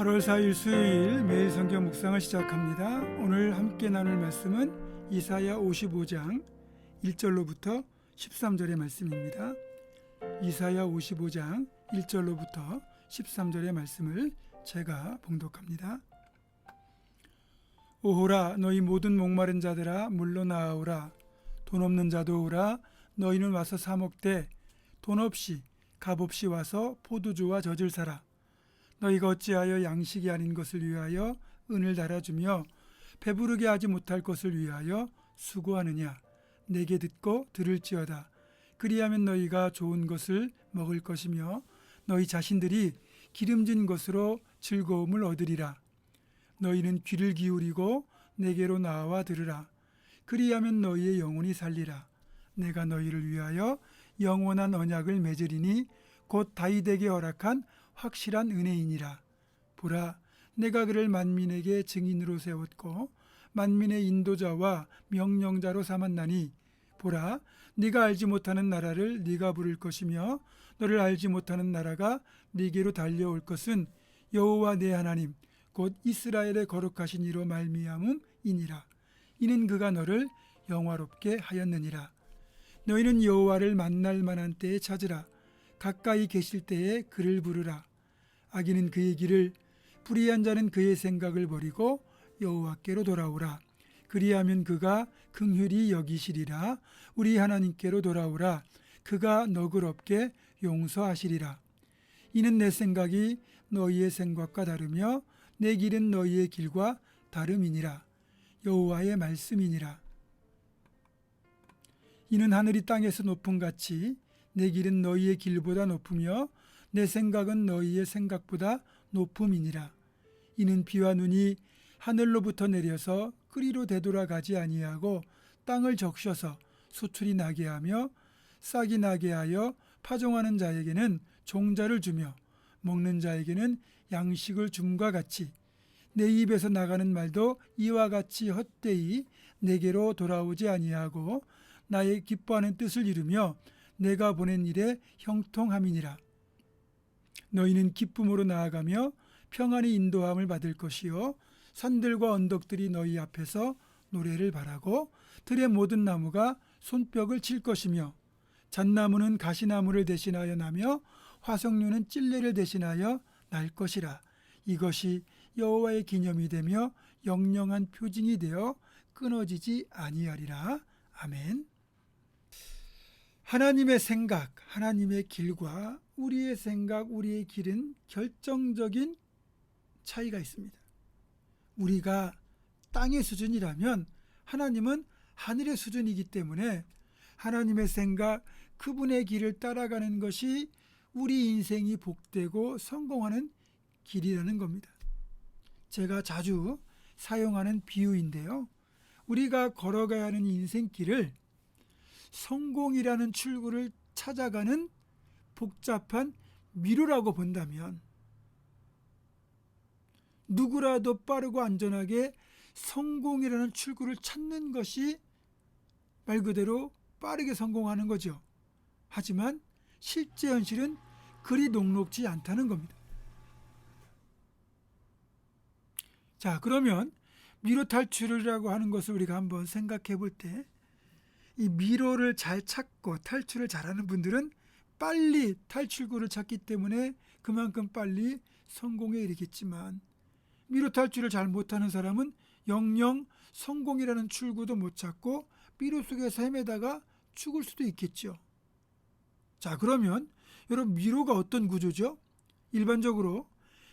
8월 4일 수요일 매일 성경 묵상을 시작합니다. 오늘 함께 나눌 말씀은 이사야 55장 1절로부터 13절의 말씀입니다. 이사야 55장 1절로부터 13절의 말씀을 제가 봉독합니다. 오호라 너희 모든 목마른 자들아 물러나오라. 돈 없는 자도 오라. 너희는 와서 사 먹되 돈 없이 값 없이 와서 포도주와 젖을 사라. 너희가 어찌하여 양식이 아닌 것을 위하여 은을 달아주며 배부르게 하지 못할 것을 위하여 수고하느냐. 내게 듣고 들을지어다. 그리하면 너희가 좋은 것을 먹을 것이며 너희 자신들이 기름진 것으로 즐거움을 얻으리라. 너희는 귀를 기울이고 내게로 나와 들으라. 그리하면 너희의 영혼이 살리라. 내가 너희를 위하여 영원한 언약을 맺으리니 곧 다윗에게 허락한 확실한 은혜이니라. 보라, 내가 그를 만민에게 증인으로 세웠고 만민의 인도자와 명령자로 삼았나니 보라, 네가 알지 못하는 나라를 네가 부를 것이며 너를 알지 못하는 나라가 네게로 달려올 것은 여호와 내 하나님 곧 이스라엘의 거룩하신 이로 말미암음이니라. 이는 그가 너를 영화롭게 하였느니라. 너희는 여호와를 만날 만한 때에 찾으라. 가까이 계실 때에 그를 부르라. 악인은 그의 길을, 불의한 자는 그의 생각을 버리고 여호와께로 돌아오라. 그리하면 그가 긍휼히 여기시리라. 우리 하나님께로 돌아오라. 그가 너그럽게 용서하시리라. 이는 내 생각이 너희의 생각과 다르며 내 길은 너희의 길과 다름이니라. 여호와의 말씀이니라. 이는 하늘이 땅에서 높음 같이 내 길은 너희의 길보다 높으며 내 생각은 너희의 생각보다 높음이니라. 이는 비와 눈이 하늘로부터 내려서 그리로 되돌아가지 아니하고 땅을 적셔서 소출이 나게 하며 싹이 나게 하여 파종하는 자에게는 종자를 주며 먹는 자에게는 양식을 줌과 같이 내 입에서 나가는 말도 이와 같이 헛되이 내게로 돌아오지 아니하고 나의 기뻐하는 뜻을 이루며 내가 보낸 일에 형통함이니라. 너희는 기쁨으로 나아가며 평안히 인도함을 받을 것이요 산들과 언덕들이 너희 앞에서 노래를 바라고 들의 모든 나무가 손뼉을 칠 것이며 잣나무는 가시나무를 대신하여 나며 화석류는 찔레를 대신하여 날 것이라. 이것이 여호와의 기념이 되며 영영한 표징이 되어 끊어지지 아니하리라. 아멘. 하나님의 생각, 하나님의 길과 우리의 생각, 우리의 길은 결정적인 차이가 있습니다. 우리가 땅의 수준이라면 하나님은 하늘의 수준이기 때문에 하나님의 생각, 그분의 길을 따라가는 것이 우리 인생이 복되고 성공하는 길이라는 겁니다. 제가 자주 사용하는 비유인데요. 우리가 걸어가야 하는 인생길을 성공이라는 출구를 찾아가는 복잡한 미로라고 본다면 누구라도 빠르고 안전하게 성공이라는 출구를 찾는 것이 말 그대로 빠르게 성공하는 거죠. 하지만 실제 현실은 그리 녹록지 않다는 겁니다. 자, 그러면 미로 탈출이라고 하는 것을 우리가 한번 생각해 볼 때 이 미로를 잘 찾고 탈출을 잘하는 분들은 빨리 탈출구를 찾기 때문에 그만큼 빨리 성공에 이르겠지만 미로 탈출을 잘 못하는 사람은 영영 성공이라는 출구도 못 찾고 미로 속에서 헤매다가 죽을 수도 있겠죠. 자, 그러면 여러분 미로가 어떤 구조죠? 일반적으로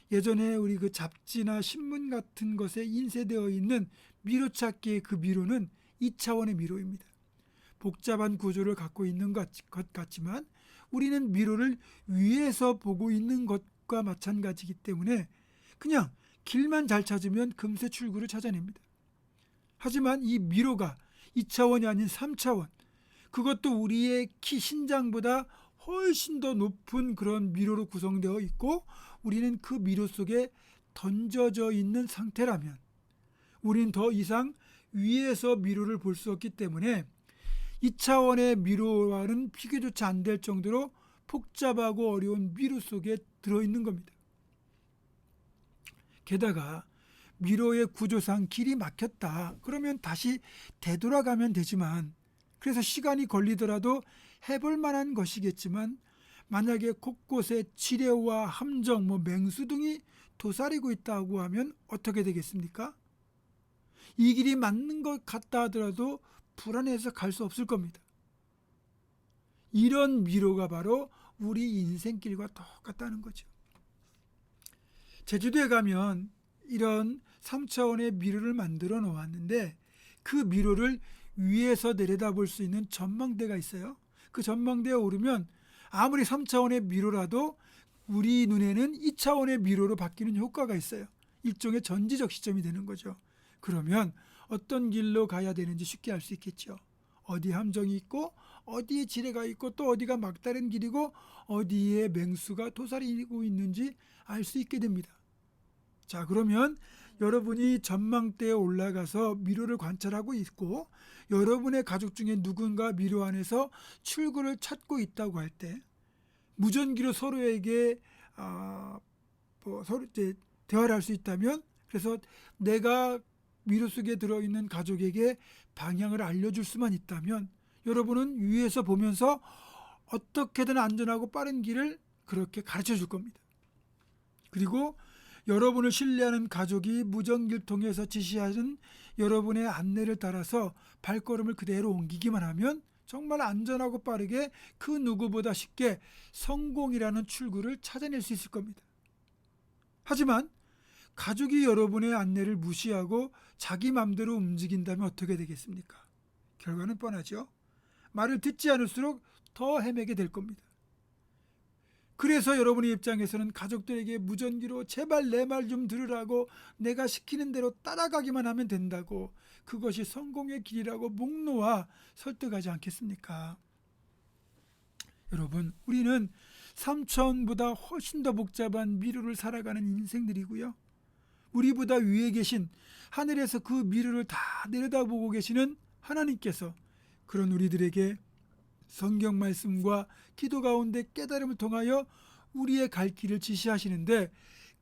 예전에 우리 그 잡지나 신문 같은 것에 인쇄되어 있는 미로 찾기의 그 미로는 2차원의 미로입니다. 복잡한 구조를 갖고 있는 것 같지만 우리는 미로를 위에서 보고 있는 것과 마찬가지이기 때문에 그냥 길만 잘 찾으면 금세 출구를 찾아냅니다. 하지만 이 미로가 2차원이 아닌 3차원, 그것도 우리의 키 신장보다 훨씬 더 높은 그런 미로로 구성되어 있고 우리는 그 미로 속에 던져져 있는 상태라면 우리는 더 이상 위에서 미로를 볼 수 없기 때문에 2차원의 미로와는 비교조차 안 될 정도로 복잡하고 어려운 미로 속에 들어있는 겁니다. 게다가 미로의 구조상 길이 막혔다. 그러면 다시 되돌아가면 되지만, 그래서 시간이 걸리더라도 해볼 만한 것이겠지만, 만약에 곳곳에 지뢰와 함정, 맹수 등이 도사리고 있다고 하면 어떻게 되겠습니까? 이 길이 맞는 것 같다 하더라도 불안해서 갈 수 없을 겁니다. 이런 미로가 바로 우리 인생길과 똑같다는 거죠. 제주도에 가면 이런 3차원의 미로를 만들어 놓았는데, 그 미로를 위에서 내려다볼 수 있는 전망대가 있어요. 그 전망대에 오르면 아무리 3차원의 미로라도 우리 눈에는 2차원의 미로로 바뀌는 효과가 있어요. 일종의 전지적 시점이 되는 거죠. 그러면 어떤 길로 가야 되는지 쉽게 알 수 있겠죠. 어디 함정이 있고, 어디에 지뢰가 있고, 또 어디가 막다른 길이고, 어디에 맹수가 도사리고 있는지 알 수 있게 됩니다. 자, 그러면 여러분이 전망대에 올라가서 미로를 관찰하고 있고, 여러분의 가족 중에 누군가 미로 안에서 출구를 찾고 있다고 할 때, 무전기로 서로에게 서로 이제 대화를 할 수 있다면, 그래서 내가 미로 속에 들어있는 가족에게 방향을 알려줄 수만 있다면, 여러분은 위에서 보면서 어떻게든 안전하고 빠른 길을 그렇게 가르쳐 줄 겁니다. 그리고 여러분을 신뢰하는 가족이 무전기를 통해서 지시하는 여러분의 안내를 따라서 발걸음을 그대로 옮기기만 하면 정말 안전하고 빠르게 그 누구보다 쉽게 성공이라는 출구를 찾아낼 수 있을 겁니다. 하지만 가족이 여러분의 안내를 무시하고 자기 맘대로 움직인다면 어떻게 되겠습니까? 결과는 뻔하죠. 말을 듣지 않을수록 더 헤매게 될 겁니다. 그래서 여러분의 입장에서는 가족들에게 무전기로 제발 내 말 좀 들으라고, 내가 시키는 대로 따라가기만 하면 된다고, 그것이 성공의 길이라고 목 놓아 설득하지 않겠습니까? 여러분, 우리는 3차원보다 훨씬 더 복잡한 미로를 살아가는 인생들이고요. 우리보다 위에 계신 하늘에서 그 미로를 다 내려다보고 계시는 하나님께서 그런 우리들에게 성경 말씀과 기도 가운데 깨달음을 통하여 우리의 갈 길을 지시하시는데,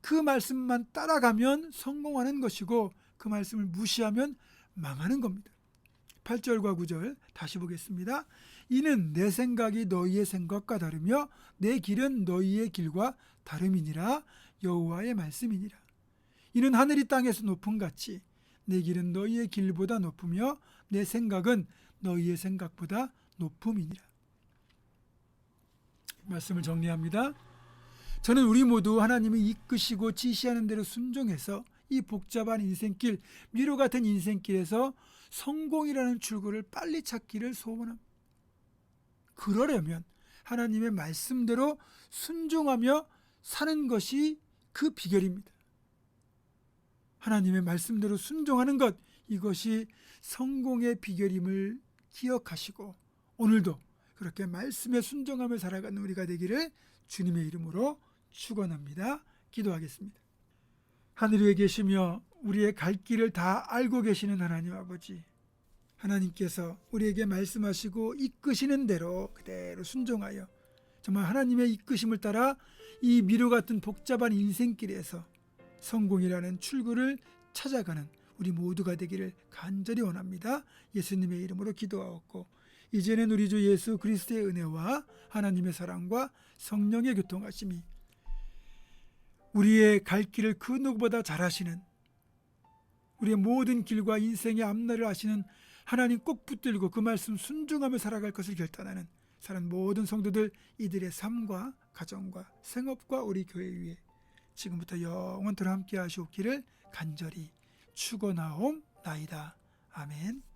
그 말씀만 따라가면 성공하는 것이고 그 말씀을 무시하면 망하는 겁니다. 8절과 9절 다시 보겠습니다. 이는 내 생각이 너희의 생각과 다르며 내 길은 너희의 길과 다름이니라. 여호와의 말씀이니라. 이는 하늘이 땅에서 높음같이 내 길은 너희의 길보다 높으며 내 생각은 너희의 생각보다 높음이니라. 말씀을 정리합니다. 저는 우리 모두 하나님이 이끄시고 지시하는 대로 순종해서 이 복잡한 인생길, 미로 같은 인생길에서 성공이라는 출구를 빨리 찾기를 소원합니다. 그러려면 하나님의 말씀대로 순종하며 사는 것이 그 비결입니다. 하나님의 말씀대로 순종하는 것, 이것이 성공의 비결임을 기억하시고 오늘도 그렇게 말씀에 순종하며 살아가는 우리가 되기를 주님의 이름으로 축원합니다. 기도하겠습니다. 하늘에 계시며 우리의 갈 길을 다 알고 계시는 하나님 아버지, 하나님께서 우리에게 말씀하시고 이끄시는 대로 그대로 순종하여 정말 하나님의 이끄심을 따라 이 미로 같은 복잡한 인생길에서 성공이라는 출구를 찾아가는 우리 모두가 되기를 간절히 원합니다. 예수님의 이름으로 기도하옵고, 이제는 우리 주 예수 그리스도의 은혜와 하나님의 사랑과 성령의 교통하심이 우리의 갈 길을 그 누구보다 잘 아시는, 우리의 모든 길과 인생의 앞날을 아시는 하나님 꼭 붙들고 그 말씀 순종하며 살아갈 것을 결단하는 사는 모든 성도들, 이들의 삶과 가정과 생업과 우리 교회 위에 지금부터 영원토록 함께 하시옵기를 간절히 축원하옵나이다. 아멘.